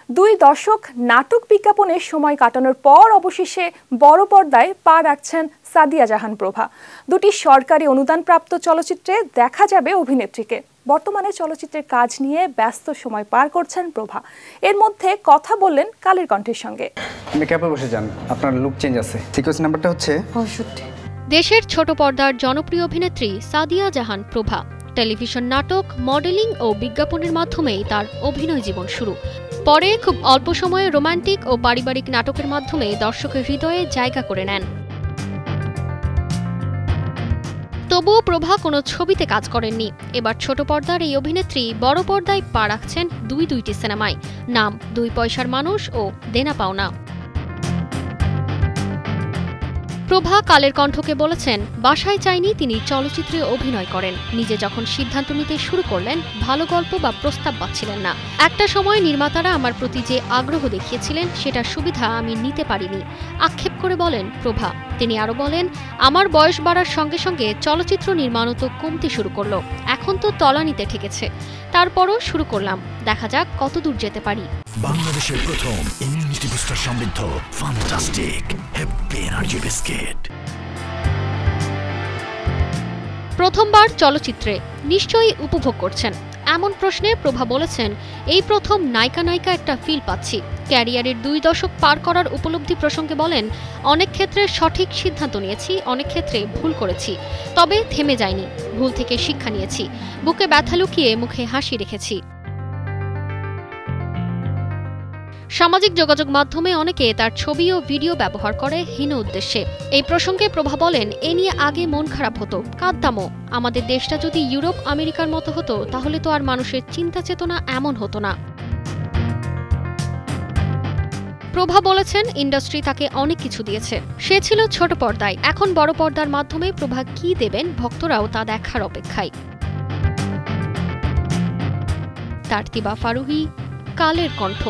দুই দশক নাটক বিজ্ঞাপনের সময় কাটানোর পর অবশেষে বড় পর্দায় পা রাখছেন সাদিয়া জাহান প্রভা। দুটি সরকারি অনুদানপ্রাপ্ত চলচ্চিত্রে দেখা যাবে অভিনেত্রীকে। বর্তমানে চলচ্চিত্রের কাজ নিয়ে ব্যস্ত সময় পার করছেন প্রভা। এর মধ্যে কথা বললেন কালের কণ্ঠের সঙ্গে। মেকআপে বসে যান, আপনার লুক চেঞ্জ আছে। সিকোয়েন্স নাম্বারটা হচ্ছে ৬৫। দেশের ছোট পর্দার জনপ্রিয় অভিনেত্রী সাদিয়া জাহান প্রভা টেলিভিশন নাটক, মডেলিং ও বিজ্ঞাপনের মাধ্যমেই তার অভিনয় জীবন শুরু। পরে খুব অল্প সময়ে রোমান্টিক ও পারিবারিক নাটকের মাধ্যমে দর্শকের হৃদয়ে জায়গা করে নেন। তবুও প্রভা কোনো ছবিতে কাজ করেননি। এবার ছোট পর্দার এই অভিনেত্রী বড় পর্দায় পা রাখছেন দুইটি সিনেমায়, নাম দুই পয়সার মানুষ ও দেনা পাওনা। প্রভা কালের কণ্ঠকে বলেছেন, বাসায় চাইনি তিনি চলচ্চিত্রে অভিনয় করেন। নিজে যখন সিদ্ধান্ত নিতে শুরু করলেন, ভালো গল্প বা প্রস্তাব পাচ্ছিলেন না। একটা সময় নির্মাতারা আমার প্রতি যে আগ্রহ দেখিয়েছিলেন সেটার সুবিধা আমি নিতে পারিনি, আক্ষেপ করে বলেন প্রভা। তিনি আরও বলেন, আমার বয়স বাড়ার সঙ্গে সঙ্গে চলচ্চিত্র নির্মাণও তো কমতে শুরু করলো। এখন তো তলানিতে ঠেকেছে, তারপরও শুরু করলাম, দেখা যাক কত দূর যেতে পারি। বাংলাদেশের প্রথম ইমিউনিটি বুস্টার সমৃদ্ধ ফ্যান্টাস্টিক হ্যাপি এনার্জি বিস্কিট। প্রথমবার চলচ্চিত্রে নিশ্চয়ই উপভোগ করছেন এমন প্রশ্নে প্রভা বলেছেন, এই প্রথম নায়িকা একটা ফিল পাচ্ছি। ক্যারিয়ারের 2 দশক পার করার উপলব্ধি প্রসঙ্গে বলেন, অনেক ক্ষেত্রে সঠিক সিদ্ধান্ত নিয়েছি, অনেক ক্ষেত্রে ভুল করেছি, তবে থেমে যায়নি। ভুল থেকে শিক্ষা নিয়েছি, বুকে ব্যথা লুকিয়ে মুখে হাসি রেখেছি। সামাজিক যোগাযোগ মাধ্যমে অনেকে তার ছবি ও ভিডিও ব্যবহার করে হীন উদ্দেশ্যে। এই প্রসঙ্গে প্রভা বলেন, এ নিয়ে আগে মন খারাপ হতো, কাঁদতামও। আমাদের দেশটা যদি ইউরোপ আমেরিকার মতো হতো তাহলে তো আর মানুষের চিন্তা চেতনা এমন হতো না। প্রভা বলেছেন, ইন্ডাস্ট্রি তাকে অনেক কিছু দিয়েছে। সে ছিল ছোট পর্দায়, এখন বড় পর্দার মাধ্যমে প্রভা কি দেবেন ভক্তরাও তা দেখার অপেক্ষায়। তারতিবা ফারুহী, কালের কণ্ঠ।